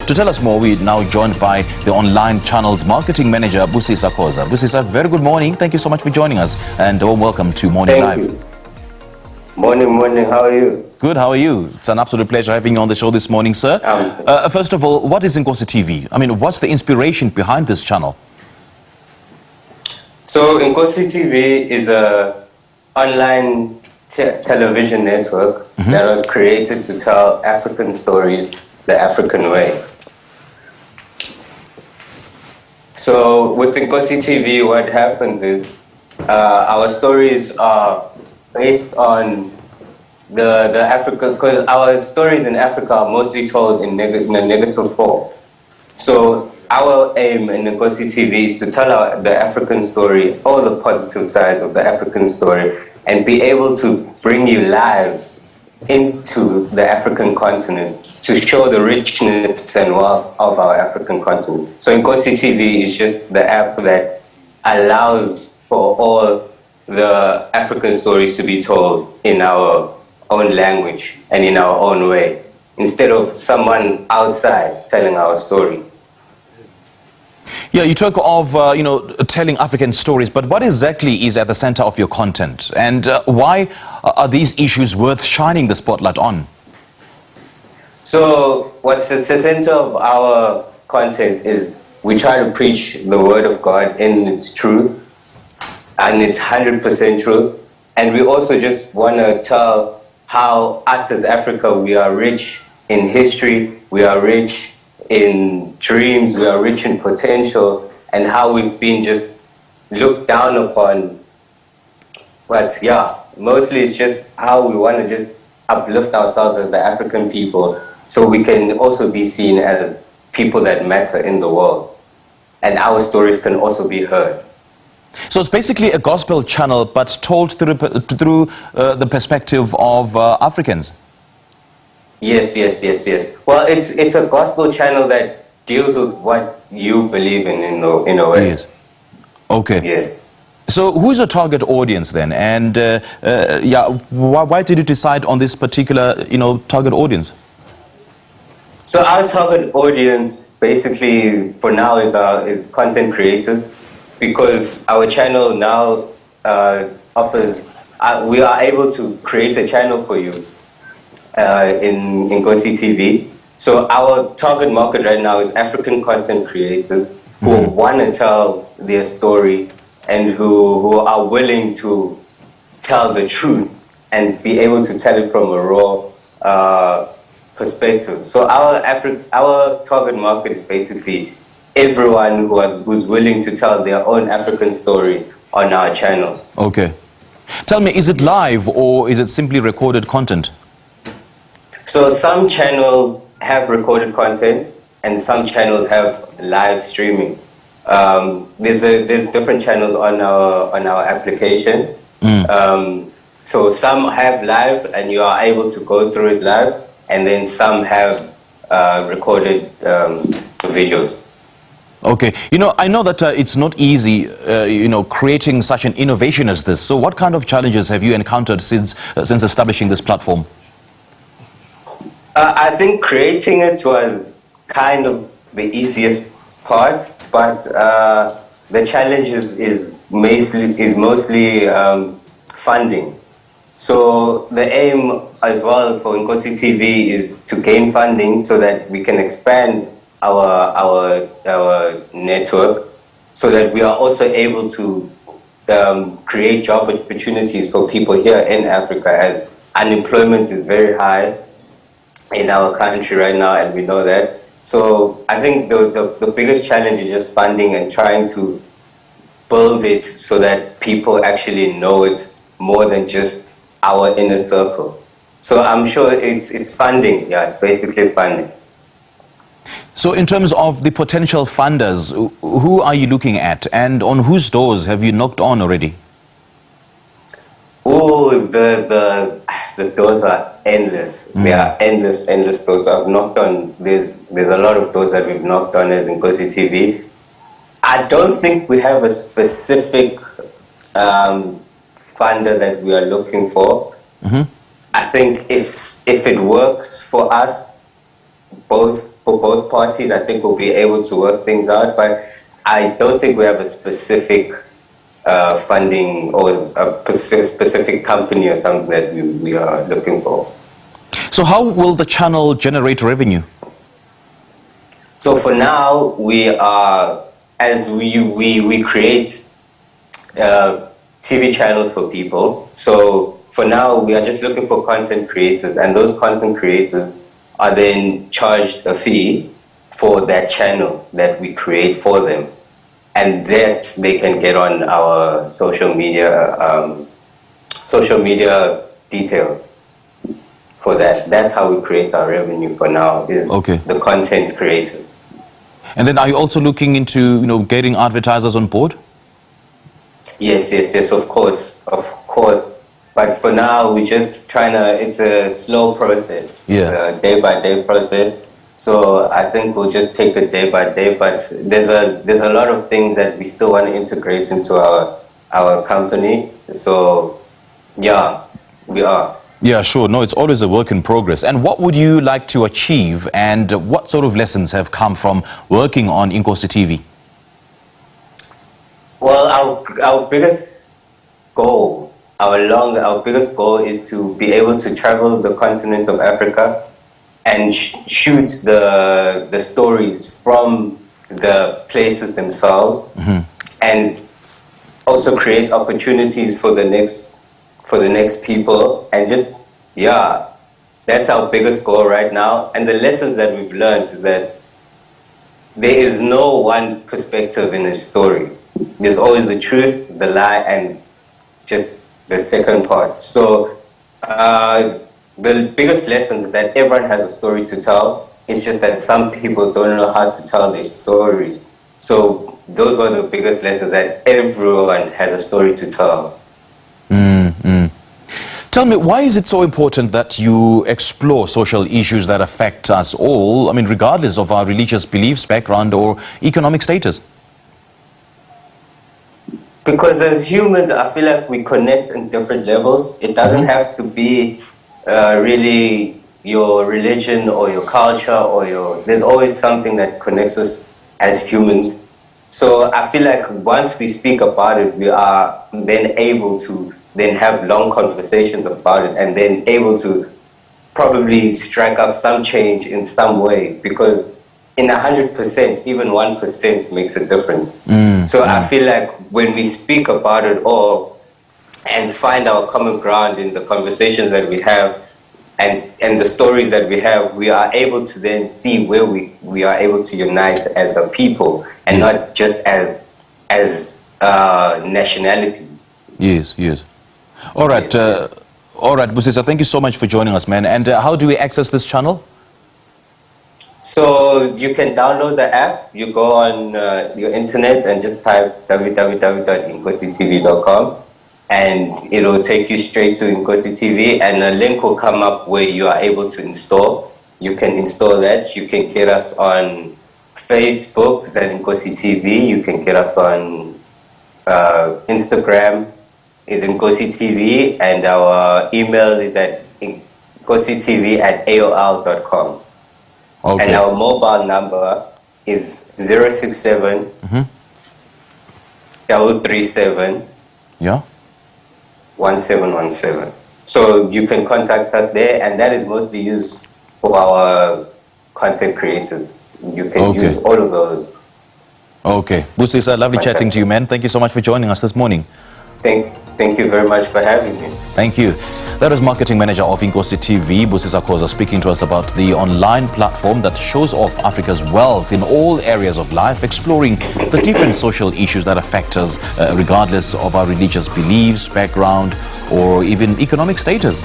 To tell us more, we're now joined by the online channel's marketing manager, Busisa Khoza. Busisa, very good morning. Thank you so much for joining us, and a warm welcome to Morning Live. Thank you. Morning. How are you? Good, how are you? It's an absolute pleasure having you on the show this morning, sir. First of all, what is INKOSI TV? I mean, what's the inspiration behind this channel? So INKOSI TV is a online television network that was created to tell African stories the African way. So with INKOSI TV, what happens is our stories are based on the Africa, because our stories in Africa are mostly told in a negative form. So our aim in INKOSI TV is to tell the African story, all the positive side of the African story, and be able to bring you live into the African continent to show the richness and wealth of our African continent. So INKOSI TV is just the app that allows for all the African stories to be told in our own language and in our own way, instead of someone outside telling our stories. Yeah, you talk of, telling African stories, but what exactly is at the center of your content? And why are these issues worth shining the spotlight on? So what's at the center of our content is we try to preach the word of God in its truth, and it's 100% truth. And we also just want to tell how us as Africa, we are rich in history, we are rich in dreams, we are rich in potential, and how we've been just looked down upon. But yeah, mostly it's just how we want to just uplift ourselves as the African people, so we can also be seen as people that matter in the world, and our stories can also be heard. So it's basically a gospel channel, but told through the perspective of Africans. Yes. Well, it's a gospel channel that deals with what you believe in a way. Yes. Okay. Yes. So who's your target audience then? And why did you decide on this particular, target audience? So our target audience, basically, for now, is content creators, because our channel now offers. We are able to create a channel for you in INKOSI TV. So our target market right now is African content creators who want to tell their story and who are willing to tell the truth and be able to tell it from a raw perspective. So our target market is basically everyone who's willing to tell their own African story on our channel. Okay. Tell me, is it live or is it simply recorded content? So some channels have recorded content and some channels have live streaming. There's different channels on our application. So some have live and you are able to go through it live, and then some have recorded videos. Okay. I know that it's not easy, creating such an innovation as this. So what kind of challenges have you encountered since establishing this platform? I think creating it was kind of the easiest part, but the challenge is mostly funding. So the aim as well for INKOSI TV is to gain funding so that we can expand our network, so that we are also able to create job opportunities for people here in Africa, as unemployment is very high in our country right now, and we know that. So I think the biggest challenge is just funding and trying to build it so that people actually know it more than just our inner circle. So I'm sure it's funding. Yeah, it's basically funding. So in terms of the potential funders, who are you looking at, and on whose doors have you knocked on already? Oh, the doors are endless. They are endless doors. I've knocked on. There's a lot of doors that we've knocked on as INKOSI TV. I don't think we have a specific funder that we are looking for. I think if it works for us, both for both parties. I think we'll be able to work things out, but I don't think we have a specific funding or a specific company or something that we are looking for. So how will the channel generate revenue? So for now, we are, as we create TV channels for people. So for now, we are just looking for content creators, and those content creators are then charged a fee for that channel that we create for them. And that they can get on our social media details for that. That's how we create our revenue for now, is the content creators. And then are you also looking into, getting advertisers on board? Yes, of course. But for now, we're just trying to, it's a slow process, day-by-day process. So I think we'll just take it day by day, but there's a lot of things that we still want to integrate into our company. So yeah, we are. Yeah, sure. No, it's always a work in progress. And what would you like to achieve, and what sort of lessons have come from working on INKOSI TV? Well, our biggest goal, our biggest goal is to be able to travel the continent of Africa and shoot the stories from the places themselves, and also create opportunities for the next people, and just that's our biggest goal right now. And the lessons that we've learned is that there is no one perspective in a story. There's always the truth, the lie, and just the second part. So the biggest lesson is that everyone has a story to tell. It's just that some people don't know how to tell their stories. So those are the biggest lessons, that everyone has a story to tell. Tell me, why is it so important that you explore social issues that affect us all, regardless of our religious beliefs, background, or economic status? Because as humans, I feel like we connect in different levels. It doesn't have to be really your religion or your culture there's always something that connects us as humans. So I feel like once we speak about it, we are then able to then have long conversations about it, and then able to probably strike up some change in some way, because in 100%, even 1% makes a difference. So I feel like when we speak about it all and find our common ground in the conversations that we have and the stories that we have, we are able to then see where we are able to unite as a people, and not just as nationality. Yes. All right, Busisa, thank you so much for joining us, man. And how do we access this channel? So you can download the app. You go on your internet and just type www.InkosiTV.com, and it'll take you straight to INKOSI TV, and a link will come up where you are able to install. You can install that. You can get us on Facebook, at INKOSI TV. You can get us on Instagram, is INKOSI TV, and our email is at InkosiTV@aol.com. And our mobile number is 067 337 1717. So you can contact us there, and that is mostly used for our content creators. You can use all of those. Okay. Busisa, lovely chatting to you, man. Thank you so much for joining us this morning. Thank you very much for having me. Thank you. That is marketing manager of INKOSI TV, Busisa Khoza, speaking to us about the online platform that shows off Africa's wealth in all areas of life, exploring the different social issues that affect us, regardless of our religious beliefs, background, or even economic status.